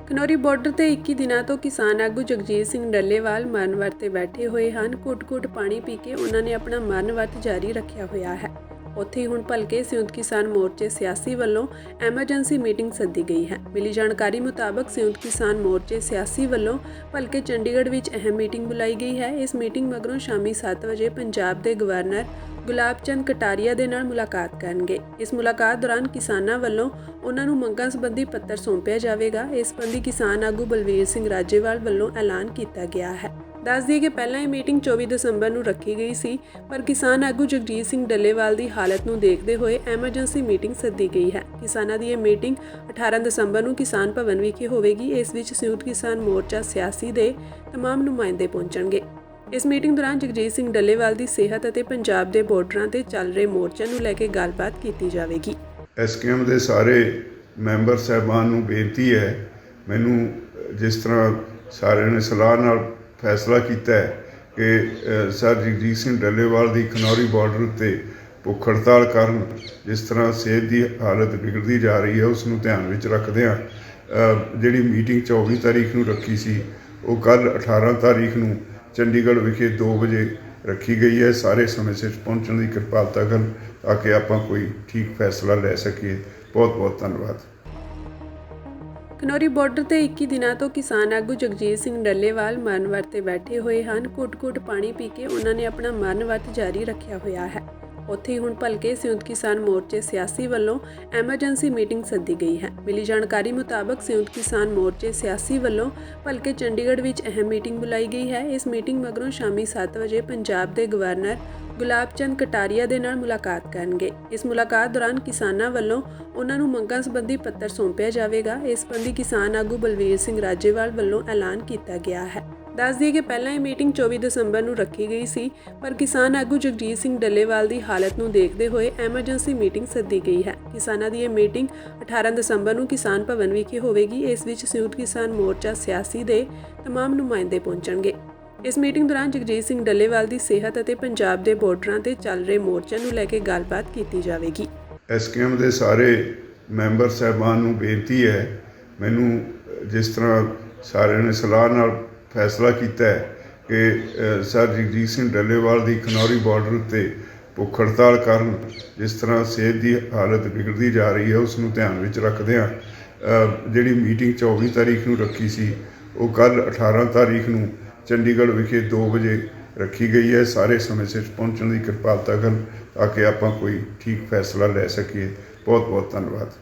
Khanauri border ਤੇ 21 ਦਿਨਾਂ ਤੋਂ ਕਿਸਾਨ ਆਗੂ ਜਗਜੀਤ ਸਿੰਘ ਡੱਲੇਵਾਲ ਮਰਨ ਵਰਤ ਤੇ ਬੈਠੇ ਹੋਏ ਹਨ। ਘੁੱਟ-ਘੁੱਟ ਪਾਣੀ ਪੀ ਕੇ ਉਹਨਾਂ ਨੇ ਆਪਣਾ ਮਰਨ ਵਰਤ ਜਾਰੀ ਰੱਖਿਆ ਹੋਇਆ ਹੈ। ਉੱਥੇ ਹੁਣ ਭਲਕੇ ਸੰਯੁਕਤ ਕਿਸਾਨ ਮੋਰਚੇ ਸਿਆਸੀ ਵੱਲੋਂ ਐਮਰਜੈਂਸੀ ਮੀਟਿੰਗ ਸੱਦੀ ਗਈ ਹੈ। ਮਿਲੀ ਜਾਣਕਾਰੀ ਮੁਤਾਬਕ ਸੰਯੁਕਤ ਕਿਸਾਨ ਮੋਰਚੇ ਸਿਆਸੀ ਵੱਲੋਂ ਭਲਕੇ ਚੰਡੀਗੜ੍ਹ ਵਿੱਚ ਅਹਿਮ ਮੀਟਿੰਗ ਬੁਲਾਈ ਗਈ ਹੈ। ਇਸ ਮੀਟਿੰਗ ਮਗਰੋਂ ਸ਼ਾਮੀ 7 ਵਜੇ ਪੰਜਾਬ ਦੇ ਗਵਰਨਰ ਗੁਲਾਬ ਚੰਦ ਕਟਾਰੀਆ ਦੇ ਨਾਲ ਮੁਲਾਕਾਤ ਕਰਨਗੇ। ਇਸ ਮੁਲਾਕਾਤ ਦੌਰਾਨ ਕਿਸਾਨਾਂ ਵੱਲੋਂ ਉਹਨਾਂ ਨੂੰ ਮੰਗਾਂ ਸੰਬੰਧੀ ਪੱਤਰ ਸੌਂਪਿਆ ਜਾਵੇਗਾ। ਇਸ ਸੰਬੰਧੀ ਕਿਸਾਨ ਆਗੂ ਬਲਵੀਰ ਸਿੰਘ ਰਾਜੇਵਾਲ ਵੱਲੋਂ ਐਲਾਨ ਕੀਤਾ ਗਿਆ ਹੈ। ਦੱਸ ਦਈਏ ਕਿ ਪਹਿਲਾਂ ਇਹ ਮੀਟਿੰਗ 24 ਦਸੰਬਰ ਨੂੰ ਰੱਖੀ ਗਈ ਸੀ, ਪਰ ਕਿਸਾਨ ਆਗੂ ਜਗਜੀਤ ਸਿੰਘ ਡੱਲੇਵਾਲ ਦੀ ਹਾਲਤ ਨੂੰ ਦੇਖਦੇ ਹੋਏ ਐਮਰਜੈਂਸੀ ਮੀਟਿੰਗ ਸੱਦੀ ਗਈ ਹੈ। ਕਿਸਾਨਾਂ ਦੀ ਇਹ ਮੀਟਿੰਗ 18 ਦਸੰਬਰ ਨੂੰ ਕਿਸਾਨ ਭਵਨ ਵਿਖੇ ਹੋਵੇਗੀ। ਇਸ ਵਿੱਚ ਸੰਯੁਕਤ ਕਿਸਾਨ ਮੋਰਚਾ ਸਿਆਸੀ ਦੇ तमाम ਨੁਮਾਇੰਦੇ ਪਹੁੰਚਣਗੇ। ਇਸ ਮੀਟਿੰਗ ਦੌਰਾਨ ਜਗਜੀਤ ਸਿੰਘ ਡੱਲੇਵਾਲ ਦੀ ਸਿਹਤ ਅਤੇ ਪੰਜਾਬ ਦੇ ਬਾਰਡਰਾਂ ਤੇ ਚੱਲ ਰਹੇ ਮੋਰਚਿਆਂ ਨੂੰ ਲੈ ਕੇ ਗੱਲਬਾਤ ਕੀਤੀ ਜਾਵੇਗੀ। ਐਸਕੇਐਮ ਦੇ ਸਾਰੇ ਮੈਂਬਰ ਸਾਹਿਬਾਨ ਨੂੰ ਬੇਨਤੀ ਹੈ, ਮੈਨੂੰ ਜਿਸ ਤਰ੍ਹਾਂ ਸਾਰਿਆਂ ਨੇ ਸਲਾਹ ਨਾਲ ਫੈਸਲਾ ਕੀਤਾ ਹੈ ਕਿ ਸਰ ਜਗਜੀਤ ਸਿੰਘ ਡੱਲੇਵਾਲ ਦੀ ਖਨੌਰੀ ਬਾਰਡਰ ਉੱਤੇ ਭੁੱਖ ਹੜਤਾਲ ਕਾਰਨ ਜਿਸ ਤਰ੍ਹਾਂ ਸਿਹਤ ਦੀ ਹਾਲਤ ਵਿਗੜਦੀ ਜਾ ਰਹੀ ਹੈ, ਉਸ ਨੂੰ ਧਿਆਨ ਵਿੱਚ ਰੱਖਦਿਆਂ ਜਿਹੜੀ ਮੀਟਿੰਗ 24 ਤਾਰੀਖ ਨੂੰ ਰੱਖੀ ਸੀ, ਉਹ ਕੱਲ੍ਹ 18 ਤਾਰੀਖ ਨੂੰ ਚੰਡੀਗੜ੍ਹ ਵਿਖੇ 2 ਵਜੇ ਰੱਖੀ ਗਈ ਹੈ। ਸਾਰੇ ਸਮੇਂ ਸਿਰ ਪਹੁੰਚਣ ਦੀ ਕਿਰਪਾਲਤਾ ਕਰਨ ਤਾਂ ਕਿ ਆਪਾਂ ਕੋਈ ਠੀਕ ਫੈਸਲਾ ਲੈ ਸਕੀਏ। ਬਹੁਤ ਬਹੁਤ ਧੰਨਵਾਦ। ਖਨੌਰੀ ਬਾਰਡਰ ਤੇ 21 ਦਿਨਾਂ ਤੋਂ ਕਿਸਾਨ ਆਗੂ ਜਗਜੀਤ ਸਿੰਘ ਡੱਲੇਵਾਲ ਮਰਨ ਵਰਤ ਤੇ ਬੈਠੇ ਹੋਏ ਹਨ। ਘੁੱਟ-ਘੁੱਟ ਪਾਣੀ ਪੀ ਕੇ ਉਹਨਾਂ ਨੇ ਆਪਣਾ ਮਰਨ ਵਰਤ ਜਾਰੀ ਰੱਖਿਆ ਹੋਇਆ ਹੈ। ਉੱਥੇ ਹੁਣ ਭਲਕੇ ਸੰਯੁਕਤ ਕਿਸਾਨ ਮੋਰਚੇ ਸਿਆਸੀ ਵੱਲੋਂ ਐਮਰਜੈਂਸੀ ਮੀਟਿੰਗ ਸੱਦੀ ਗਈ ਹੈ। ਮਿਲੀ ਜਾਣਕਾਰੀ ਮੁਤਾਬਕ ਸੰਯੁਕਤ ਕਿਸਾਨ ਮੋਰਚੇ ਸਿਆਸੀ ਵੱਲੋਂ ਭਲਕੇ ਚੰਡੀਗੜ੍ਹ ਵਿੱਚ ਅਹਿਮ ਮੀਟਿੰਗ ਬੁਲਾਈ ਗਈ ਹੈ। ਇਸ ਮੀਟਿੰਗ ਮਗਰੋਂ ਸ਼ਾਮੀ 7 ਵਜੇ ਪੰਜਾਬ ਦੇ ਗਵਰਨਰ ਗੁਲਾਬ ਚੰਦ ਕਟਾਰੀਆ ਦੇ ਨਾਲ ਮੁਲਾਕਾਤ ਕਰਨਗੇ। ਇਸ ਮੁਲਾਕਾਤ ਦੌਰਾਨ ਕਿਸਾਨਾਂ ਵੱਲੋਂ ਉਹਨਾਂ ਨੂੰ ਮੰਗਾਂ ਸੰਬੰਧੀ ਪੱਤਰ ਸੌਂਪਿਆ ਜਾਵੇਗਾ। ਇਸ ਸੰਬੰਧੀ ਕਿਸਾਨ ਆਗੂ ਬਲਵੀਰ ਸਿੰਘ ਰਾਜੇਵਾਲ ਵੱਲੋਂ ਐਲਾਨ ਕੀਤਾ ਗਿਆ ਹੈ। ਦੱਸ ਦਈਏ ਕਿ ਪਹਿਲਾਂ ਇਹ ਮੀਟਿੰਗ 24 ਦਸੰਬਰ ਨੂੰ ਰੱਖੀ ਗਈ ਸੀ, ਪਰ ਕਿਸਾਨ ਆਗੂ ਜਗਜੀਤ ਸਿੰਘ ਡੱਲੇਵਾਲ ਦੀ ਹਾਲਤ ਨੂੰ ਦੇਖਦੇ ਹੋਏ ਐਮਰਜੈਂਸੀ ਮੀਟਿੰਗ ਸੱਦੀ ਗਈ ਹੈ। ਕਿਸਾਨਾਂ ਦੀ ਇਹ ਮੀਟਿੰਗ 18 ਦਸੰਬਰ ਨੂੰ ਕਿਸਾਨ ਭਵਨ ਵਿਖੇ ਹੋਵੇਗੀ। ਇਸ ਵਿੱਚ ਸੰਯੁਕਤ ਕਿਸਾਨ ਮੋਰਚਾ ਸਿਆਸੀ ਦੇ तमाम ਨੁਮਾਇੰਦੇ ਪਹੁੰਚਣਗੇ। ਇਸ ਮੀਟਿੰਗ ਦੌਰਾਨ ਜਗਜੀਤ ਸਿੰਘ ਡੱਲੇਵਾਲ ਦੀ ਸਿਹਤ ਅਤੇ ਪੰਜਾਬ ਦੇ ਬਾਰਡਰਾਂ ਤੇ ਚੱਲ ਰਹੇ ਮੋਰਚਿਆਂ ਨੂੰ ਲੈ ਕੇ ਗੱਲਬਾਤ ਕੀਤੀ ਜਾਵੇਗੀ। ਐਸਕੇਐਮ ਦੇ ਸਾਰੇ ਮੈਂਬਰ ਸਾਹਿਬਾਨ ਨੂੰ ਬੇਨਤੀ ਹੈ, ਮੈਨੂੰ ਜਿਸ ਤਰ੍ਹਾਂ ਸਾਰਿਆਂ ਨੇ ਸਲਾਹ ਨਾਲ ਫੈਸਲਾ ਕੀਤਾ ਹੈ ਕਿ ਸਰ ਜਗਜੀਤ ਸਿੰਘ ਡੱਲੇਵਾਲ ਦੀ ਖਨੌਰੀ ਬਾਰਡਰ ਉੱਤੇ ਭੁੱਖ ਹੜਤਾਲ ਕਾਰਨ ਜਿਸ ਤਰ੍ਹਾਂ ਸਿਹਤ ਦੀ ਹਾਲਤ ਵਿਗੜਦੀ ਜਾ ਰਹੀ ਹੈ, ਉਸ ਨੂੰ ਧਿਆਨ ਵਿੱਚ ਰੱਖਦਿਆਂ ਜਿਹੜੀ ਮੀਟਿੰਗ 24 ਤਾਰੀਖ ਨੂੰ ਰੱਖੀ ਸੀ, ਉਹ ਕੱਲ੍ਹ 18 ਤਾਰੀਖ ਨੂੰ ਚੰਡੀਗੜ੍ਹ ਵਿਖੇ 2 ਵਜੇ ਰੱਖੀ ਗਈ ਹੈ। ਸਾਰੇ ਸਮੇਂ ਸਿਰ ਪਹੁੰਚਣ ਦੀ ਕਿਰਪਾਲਤਾ ਕਰਨ ਤਾਂ ਕਿ ਆਪਾਂ ਕੋਈ ਠੀਕ ਫੈਸਲਾ ਲੈ ਸਕੀਏ। ਬਹੁਤ ਬਹੁਤ ਧੰਨਵਾਦ।